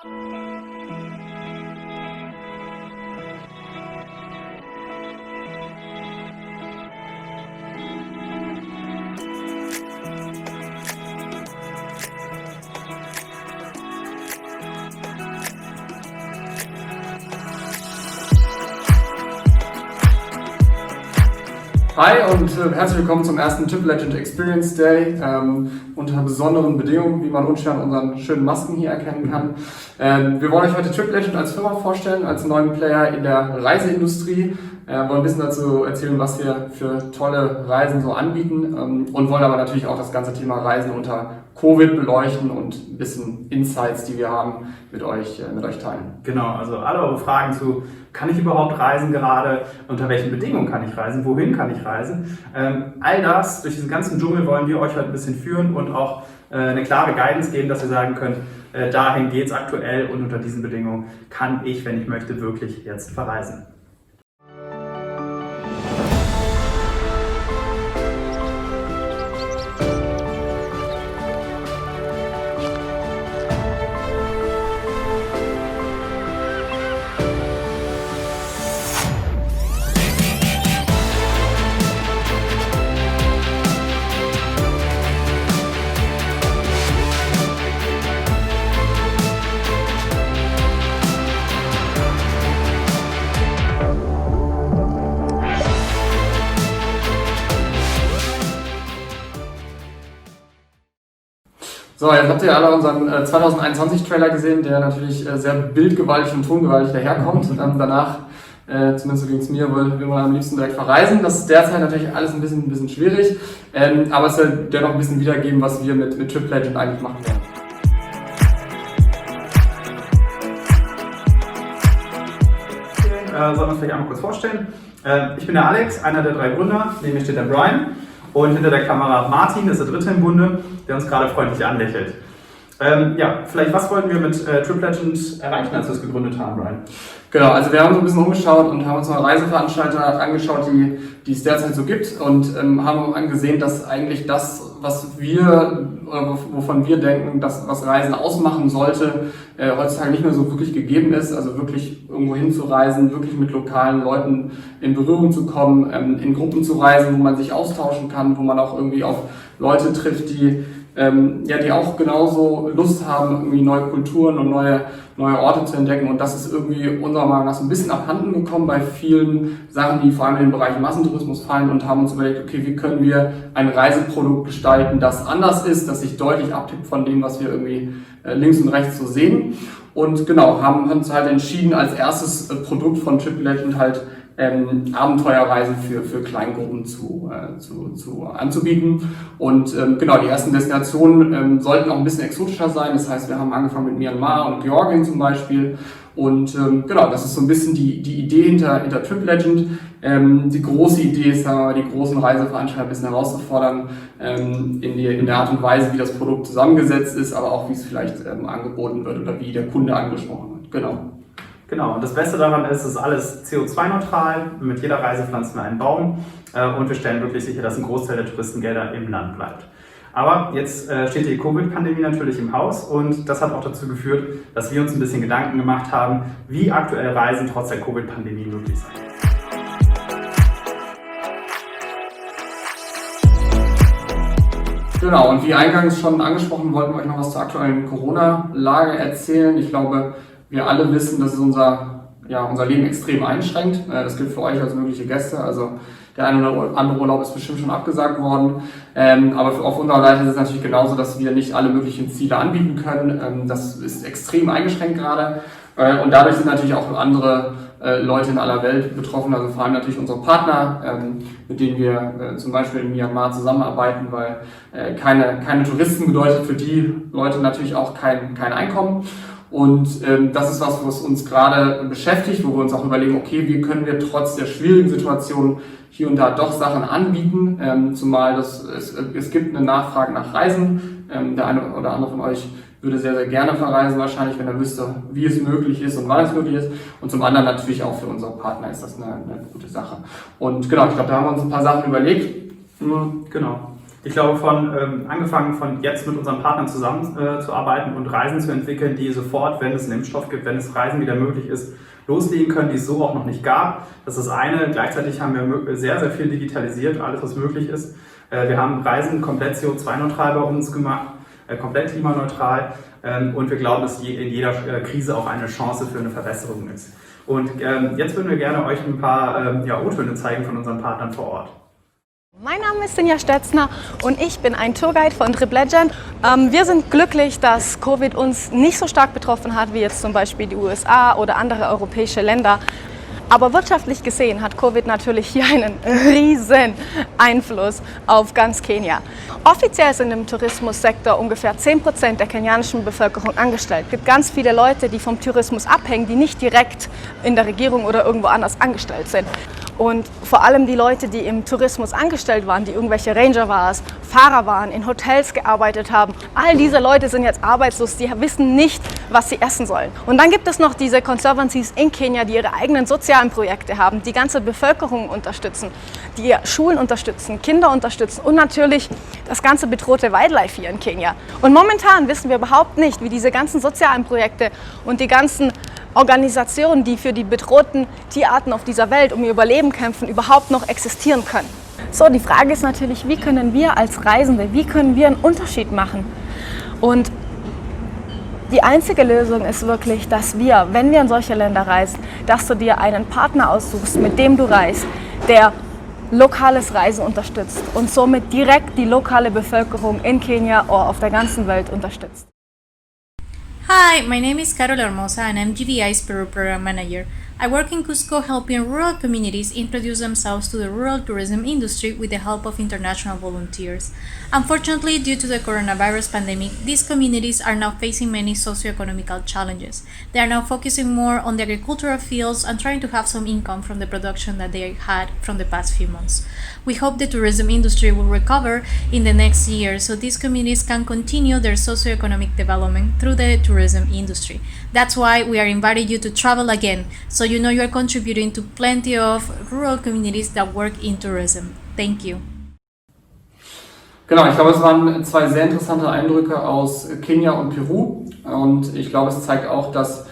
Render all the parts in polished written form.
Hi und herzlich willkommen zum ersten Trip Legend Experience Day unter besonderen Bedingungen, wie man unschwer an unseren schönen Masken hier erkennen kann. Wir wollen euch heute Trip Legend als Firma vorstellen, als neuen Player in der Reiseindustrie. Wollen ein bisschen dazu erzählen, was wir für tolle Reisen so anbieten und wollen aber natürlich auch das ganze Thema Reisen unter Covid beleuchten und ein bisschen Insights, die wir haben, mit euch teilen. Genau, also alle eure Fragen zu, kann ich überhaupt reisen gerade, unter welchen Bedingungen kann ich reisen, wohin kann ich reisen, all das, durch diesen ganzen Dschungel wollen wir euch heute ein bisschen führen und auch eine klare Guidance geben, dass ihr sagen könnt, dahin geht es aktuell und unter diesen Bedingungen kann ich, wenn ich möchte, wirklich jetzt verreisen. So, jetzt habt ihr alle unseren 2021-Trailer gesehen, der natürlich sehr bildgewaltig und tongewaltig daherkommt. Danach, zumindest so ging es mir, will man am liebsten direkt verreisen. Das ist derzeit natürlich alles ein bisschen schwierig, aber es soll dennoch ein bisschen wiedergeben, was wir mit Trip Legend eigentlich machen werden. Sollen wir uns vielleicht einmal kurz vorstellen. Ich bin der Alex, einer der 3 Gründer, neben mir steht der Brian. Und hinter der Kamera Martin, das ist der 3. im Bunde, der uns gerade freundlich anlächelt. Vielleicht was wollten wir mit Trip Legend erreichen, als wir es gegründet haben, Brian? Genau, also wir haben so ein bisschen umgeschaut und haben uns mal Reiseveranstalter angeschaut, die es derzeit so gibt und haben angesehen, dass eigentlich das, wovon wir denken, dass was Reisen ausmachen sollte, heutzutage nicht mehr so wirklich gegeben ist. Also wirklich irgendwo hinzureisen, wirklich mit lokalen Leuten in Berührung zu kommen, in Gruppen zu reisen, wo man sich austauschen kann, wo man auch irgendwie auf Leute trifft, die auch genauso Lust haben, irgendwie neue Kulturen und neue Orte zu entdecken. Und das ist irgendwie unserer Meinung nach so ein bisschen abhanden gekommen bei vielen Sachen, die vor allem in den Bereich Massentourismus fallen, und haben uns überlegt, okay, wie können wir ein Reiseprodukt gestalten, das anders ist, das sich deutlich abtippt von dem, was wir irgendwie links und rechts so sehen. Und genau, haben uns halt entschieden, als erstes Produkt von Trip Legend halt Abenteuerreisen für Kleingruppen anzubieten. Und die ersten Destinationen sollten auch ein bisschen exotischer sein. Das heißt, wir haben angefangen mit Myanmar und Georgien zum Beispiel. Und das ist so ein bisschen die Idee hinter Trip Legend. Die große Idee ist, die großen Reiseveranstalter ein bisschen herauszufordern in der Art und Weise, wie das Produkt zusammengesetzt ist, aber auch wie es vielleicht angeboten wird oder wie der Kunde angesprochen wird. Genau, und das Beste daran ist, es ist alles CO2-neutral. Mit jeder Reise pflanzen wir einen Baum und wir stellen wirklich sicher, dass ein Großteil der Touristengelder im Land bleibt. Aber jetzt steht die Covid-Pandemie natürlich im Haus und das hat auch dazu geführt, dass wir uns ein bisschen Gedanken gemacht haben, wie aktuell Reisen trotz der Covid-Pandemie möglich sind. Genau, und wie eingangs schon angesprochen, wollten wir euch noch was zur aktuellen Corona-Lage erzählen. Ich glaube, wir alle wissen, dass es unser Leben extrem einschränkt. Das gilt für euch als mögliche Gäste. Also der eine oder andere Urlaub ist bestimmt schon abgesagt worden. Aber auf unserer Seite ist es natürlich genauso, dass wir nicht alle möglichen Ziele anbieten können. Das ist extrem eingeschränkt gerade. Und dadurch sind natürlich auch andere Leute in aller Welt betroffen. Also vor allem natürlich unsere Partner, mit denen wir zum Beispiel in Myanmar zusammenarbeiten, weil keine Touristen bedeutet für die Leute natürlich auch kein Einkommen. Und das ist was uns gerade beschäftigt, wo wir uns auch überlegen, okay, wie können wir trotz der schwierigen Situation hier und da doch Sachen anbieten, zumal es gibt eine Nachfrage nach Reisen. Der eine oder andere von euch würde sehr, sehr gerne verreisen wahrscheinlich, wenn er wüsste, wie es möglich ist und wann es möglich ist. Und zum anderen natürlich auch für unsere Partner ist das eine gute Sache. Und genau, ich glaube, da haben wir uns ein paar Sachen überlegt. Genau. Ich glaube, angefangen von jetzt mit unseren Partnern zusammenzuarbeiten und Reisen zu entwickeln, die sofort, wenn es einen Impfstoff gibt, wenn es Reisen wieder möglich ist, loslegen können, die es so auch noch nicht gab. Das ist das eine. Gleichzeitig haben wir sehr, sehr viel digitalisiert, alles was möglich ist. Wir haben Reisen komplett CO2-neutral bei uns gemacht, komplett klimaneutral. Und wir glauben, dass in jeder Krise auch eine Chance für eine Verbesserung ist. Und jetzt würden wir gerne euch ein paar O-Töne zeigen von unseren Partnern vor Ort. Mein Name ist Sinja Stötzner und ich bin ein Tourguide von TripLegend. Wir sind glücklich, dass Covid uns nicht so stark betroffen hat wie jetzt zum Beispiel die USA oder andere europäische Länder. Aber wirtschaftlich gesehen hat Covid natürlich hier einen riesen Einfluss auf ganz Kenia. Offiziell sind im Tourismussektor ungefähr 10% der kenianischen Bevölkerung angestellt. Es gibt ganz viele Leute, die vom Tourismus abhängen, die nicht direkt in der Regierung oder irgendwo anders angestellt sind. Und vor allem die Leute, die im Tourismus angestellt waren, die irgendwelche Ranger waren, Fahrer waren, in Hotels gearbeitet haben, all diese Leute sind jetzt arbeitslos, die wissen nicht, was sie essen sollen. Und dann gibt es noch diese Conservancies in Kenia, die ihre eigenen sozialen Projekte haben, die ganze Bevölkerung unterstützen, die Schulen unterstützen, Kinder unterstützen und natürlich das ganze bedrohte Wildlife hier in Kenia. Und momentan wissen wir überhaupt nicht, wie diese ganzen sozialen Projekte und die ganzen Organisationen, die für die bedrohten Tierarten auf dieser Welt um ihr Überleben kämpfen, überhaupt noch existieren können. So, die Frage ist natürlich, wie können wir als Reisende, wie können wir einen Unterschied machen? Und die einzige Lösung ist wirklich, dass wir, wenn wir in solche Länder reisen, dass du dir einen Partner aussuchst, mit dem du reist, der lokales Reisen unterstützt und somit direkt die lokale Bevölkerung in Kenia oder auf der ganzen Welt unterstützt. Hi, my name is Carol Hermosa and I'm GVI's Peru Program Manager. I work in Cusco helping rural communities introduce themselves to the rural tourism industry with the help of international volunteers. Unfortunately, due to the coronavirus pandemic, these communities are now facing many socioeconomic challenges. They are now focusing more on the agricultural fields and trying to have some income from the production that they had from the past few months. We hope the tourism industry will recover in the next year so these communities can continue their socioeconomic development through the tourism industry. That's why we are inviting you to travel again, so you know you are contributing to plenty of rural communities that work in tourism. Thank you. Genau, ich glaube, es waren zwei sehr interessante Eindrücke aus Kenia und Peru und ich glaube, es zeigt auch, dass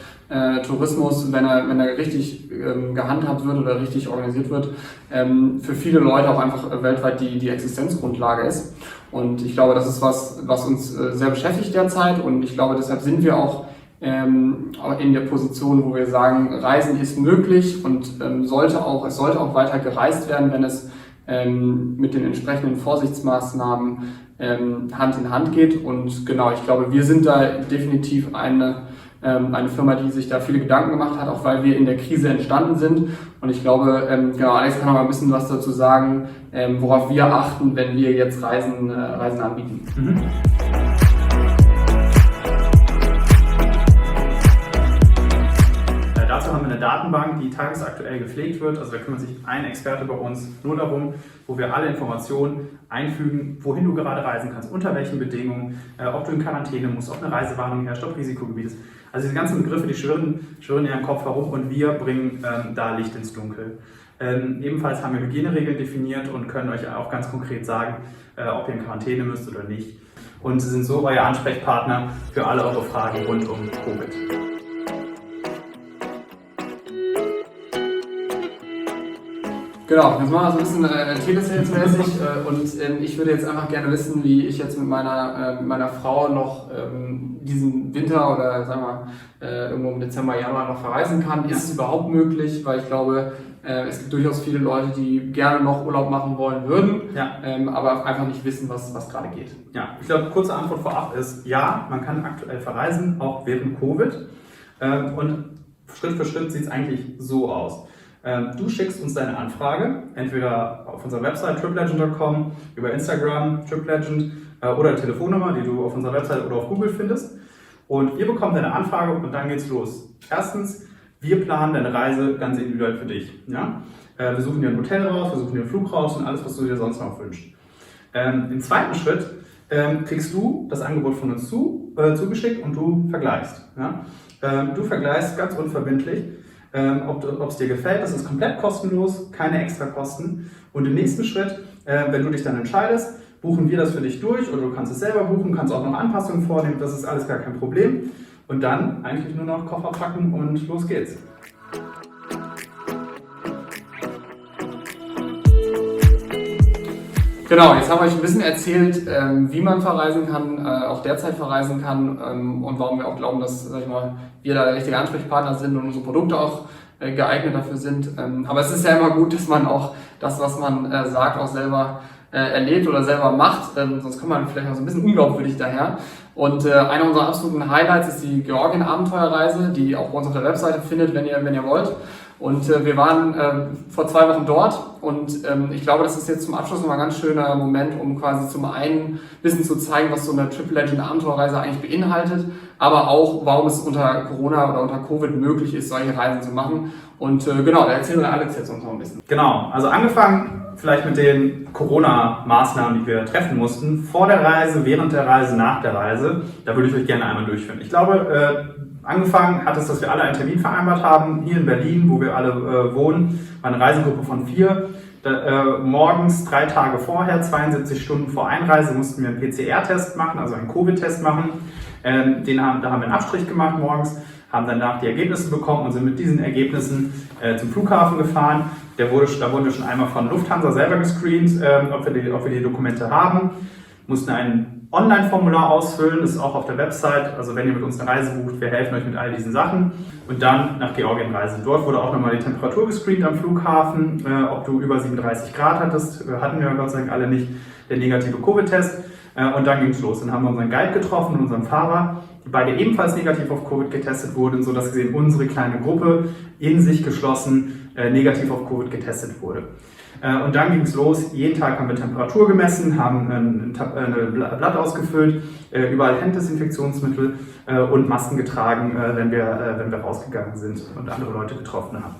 Tourismus, wenn er richtig gehandhabt wird oder richtig organisiert wird, für viele Leute auch einfach weltweit die Existenzgrundlage ist. Und ich glaube, das ist was uns sehr beschäftigt derzeit und ich glaube, deshalb sind wir auch in der Position, wo wir sagen, Reisen ist möglich und es sollte auch weiter gereist werden, wenn es mit den entsprechenden Vorsichtsmaßnahmen Hand in Hand geht. Und genau, ich glaube, wir sind da definitiv eine Firma, die sich da viele Gedanken gemacht hat, auch weil wir in der Krise entstanden sind. Und ich glaube, genau, Alex kann noch mal ein bisschen was dazu sagen, worauf wir achten, wenn wir jetzt Reisen anbieten. Mhm. Dazu haben wir eine Datenbank, die tagesaktuell gepflegt wird. Also da kümmert sich ein Experte bei uns nur darum, wo wir alle Informationen einfügen, wohin du gerade reisen kannst, unter welchen Bedingungen, ob du in Quarantäne musst, ob eine Reisewarnung herrscht, ob Risikogebiet ist. Also diese ganzen Begriffe, die schwirren in ihrem Kopf herum und wir bringen da Licht ins Dunkel. Ebenfalls haben wir Hygieneregeln definiert und können euch auch ganz konkret sagen, ob ihr in Quarantäne müsst oder nicht. Und sind so euer Ansprechpartner für alle eure Fragen rund um Covid. Genau, jetzt machen wir so ein bisschen Telesales-mäßig und ich würde jetzt einfach gerne wissen, wie ich jetzt mit meiner Frau noch diesen Winter oder sagen wir irgendwo im Dezember, Januar noch verreisen kann. Ist es überhaupt möglich? Weil ich glaube, es gibt durchaus viele Leute, die gerne noch Urlaub machen wollen würden, aber einfach nicht wissen, was gerade geht. Ja, ich glaube, kurze Antwort vorab ist, ja, man kann aktuell verreisen, auch während Covid. Und Schritt für Schritt sieht es eigentlich so aus. Du schickst uns deine Anfrage, entweder auf unserer Website triplegend.com, über Instagram triplegend oder die Telefonnummer, die du auf unserer Website oder auf Google findest. Und wir bekommen deine Anfrage und dann geht's los. Erstens, wir planen deine Reise ganz individuell für dich. Ja? Wir suchen dir ein Hotel raus, wir suchen dir einen Flug raus und alles, was du dir sonst noch wünschst. Im zweiten Schritt kriegst du das Angebot von uns zugeschickt und du vergleichst. Ja? Du vergleichst ganz unverbindlich, ob es dir gefällt. Das ist komplett kostenlos, keine extra Kosten. Und im nächsten Schritt, wenn du dich dann entscheidest, buchen wir das für dich durch oder du kannst es selber buchen, kannst auch noch Anpassungen vornehmen, das ist alles gar kein Problem. Und dann eigentlich nur noch Koffer packen und los geht's. Genau, jetzt haben wir euch ein bisschen erzählt, wie man verreisen kann, auch derzeit verreisen kann und warum wir auch glauben, dass, sag ich mal, wir da der richtige Ansprechpartner sind und unsere Produkte auch geeignet dafür sind. Aber es ist ja immer gut, dass man auch das, was man sagt, auch selber erlebt oder selber macht, sonst kommt man vielleicht auch so ein bisschen unglaubwürdig daher. Und einer unserer absoluten Highlights ist die Georgien-Abenteuerreise, die auch bei uns auf der Webseite findet, wenn ihr wollt. Und wir waren vor 2 Wochen dort und ich glaube, das ist jetzt zum Abschluss nochmal ein ganz schöner Moment, um quasi zum einen ein bisschen zu zeigen, was so eine Triple Legend Abenteuerreise eigentlich beinhaltet, aber auch, warum es unter Corona oder unter Covid möglich ist, solche Reisen zu machen. Und genau, da erzählen wir Alex jetzt uns noch ein bisschen. Genau, also angefangen vielleicht mit den Corona-Maßnahmen, die wir treffen mussten, vor der Reise, während der Reise, nach der Reise, da würde ich euch gerne einmal durchführen. Ich glaube, angefangen hat es, dass wir alle einen Termin vereinbart haben, hier in Berlin, wo wir alle wohnen, eine Reisegruppe von 4. Morgens 3 Tage vorher, 72 Stunden vor Einreise, mussten wir einen PCR-Test machen, also einen Covid-Test machen. Da haben wir einen Abstrich gemacht morgens, haben danach die Ergebnisse bekommen und sind mit diesen Ergebnissen zum Flughafen gefahren. Da wurden wir schon einmal von Lufthansa selber gescreent, ob wir die Dokumente haben, mussten ein Online-Formular ausfüllen, das ist auch auf der Website, also wenn ihr mit uns eine Reise bucht, wir helfen euch mit all diesen Sachen und dann nach Georgien reisen. Dort wurde auch nochmal die Temperatur gescreent am Flughafen, ob du über 37 Grad hattest, hatten wir Gott sei Dank alle nicht, der negative Covid-Test und dann ging es los. Dann haben wir unseren Guide getroffen und unseren Fahrer, die beide ebenfalls negativ auf Covid getestet wurden, sodass gesehen unsere kleine Gruppe in sich geschlossen negativ auf Covid getestet wurde. Und dann ging es los, jeden Tag haben wir Temperatur gemessen, haben ein Blatt ausgefüllt, überall Handdesinfektionsmittel und Masken getragen, wenn wir rausgegangen sind und andere Leute getroffen haben.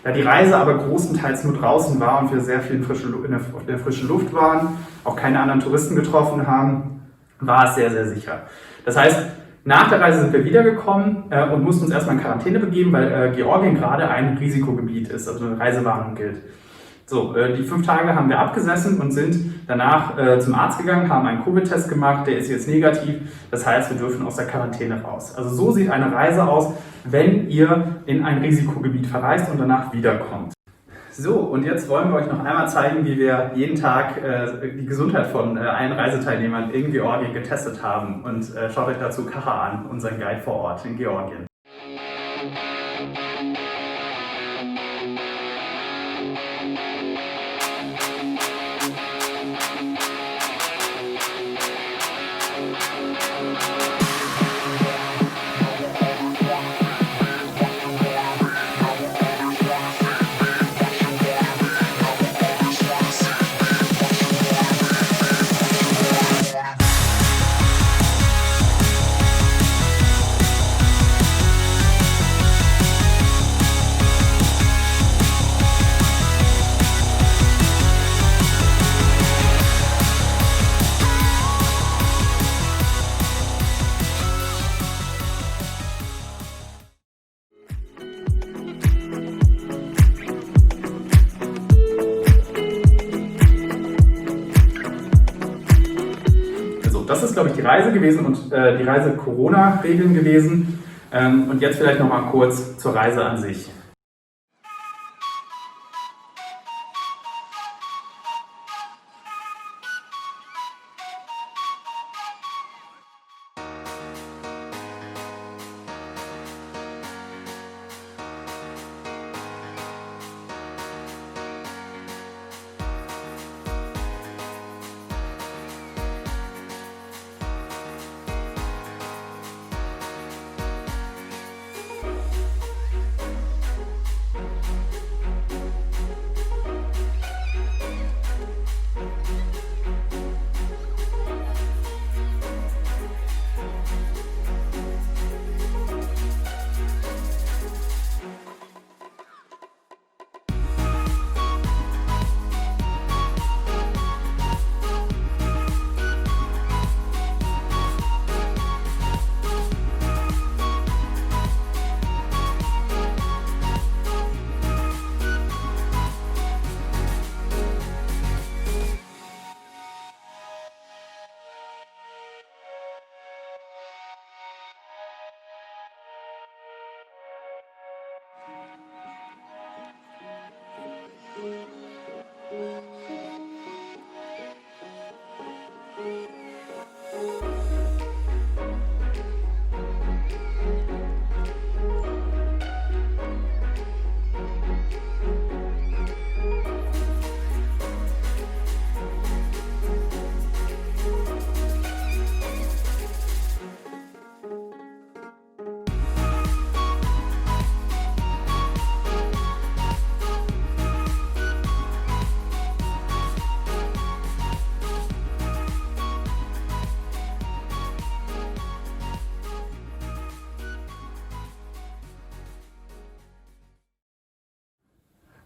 Da die Reise aber großenteils nur draußen war und wir sehr viel in der frischen Luft waren, auch keine anderen Touristen getroffen haben, war es sehr, sehr sicher. Das heißt, nach der Reise sind wir wiedergekommen und mussten uns erstmal in Quarantäne begeben, weil Georgien gerade ein Risikogebiet ist, also eine Reisewarnung gilt. So, die 5 Tage haben wir abgesessen und sind danach zum Arzt gegangen, haben einen Covid-Test gemacht, der ist jetzt negativ. Das heißt, wir dürfen aus der Quarantäne raus. Also so sieht eine Reise aus, wenn ihr in ein Risikogebiet verreist und danach wiederkommt. So, und jetzt wollen wir euch noch einmal zeigen, wie wir jeden Tag die Gesundheit von allen Reiseteilnehmern in Georgien getestet haben. Und schaut euch dazu Kacha an, unseren Guide vor Ort in Georgien. Das ist, glaube ich, die Reise gewesen und die Reise-Corona-Regeln gewesen. Und jetzt vielleicht noch mal kurz zur Reise an sich.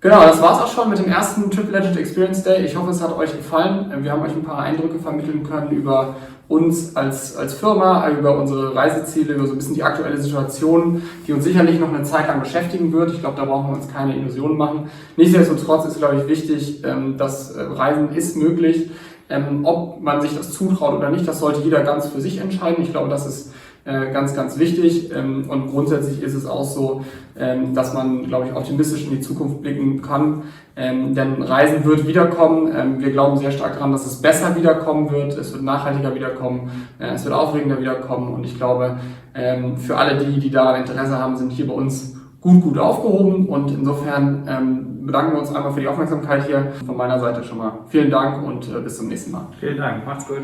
Genau, das war's auch schon mit dem ersten TripLegend Experience Day. Ich hoffe, es hat euch gefallen. Wir haben euch ein paar Eindrücke vermitteln können über uns als Firma, über unsere Reiseziele, über so ein bisschen die aktuelle Situation, die uns sicherlich noch eine Zeit lang beschäftigen wird. Ich glaube, da brauchen wir uns keine Illusionen machen. Nichtsdestotrotz ist, glaube ich, wichtig, dass Reisen ist möglich. Ob man sich das zutraut oder nicht, das sollte jeder ganz für sich entscheiden. Ich glaube, das ist ganz, ganz wichtig. Und grundsätzlich ist es auch so, dass man, glaube ich, optimistisch in die Zukunft blicken kann. Denn Reisen wird wiederkommen. Wir glauben sehr stark daran, dass es besser wiederkommen wird. Es wird nachhaltiger wiederkommen. Es wird aufregender wiederkommen. Und ich glaube, für alle die daran Interesse haben, sind hier bei uns gut aufgehoben. Und insofern bedanken wir uns einmal für die Aufmerksamkeit hier. Von meiner Seite schon mal vielen Dank und bis zum nächsten Mal. Vielen Dank. Macht's gut.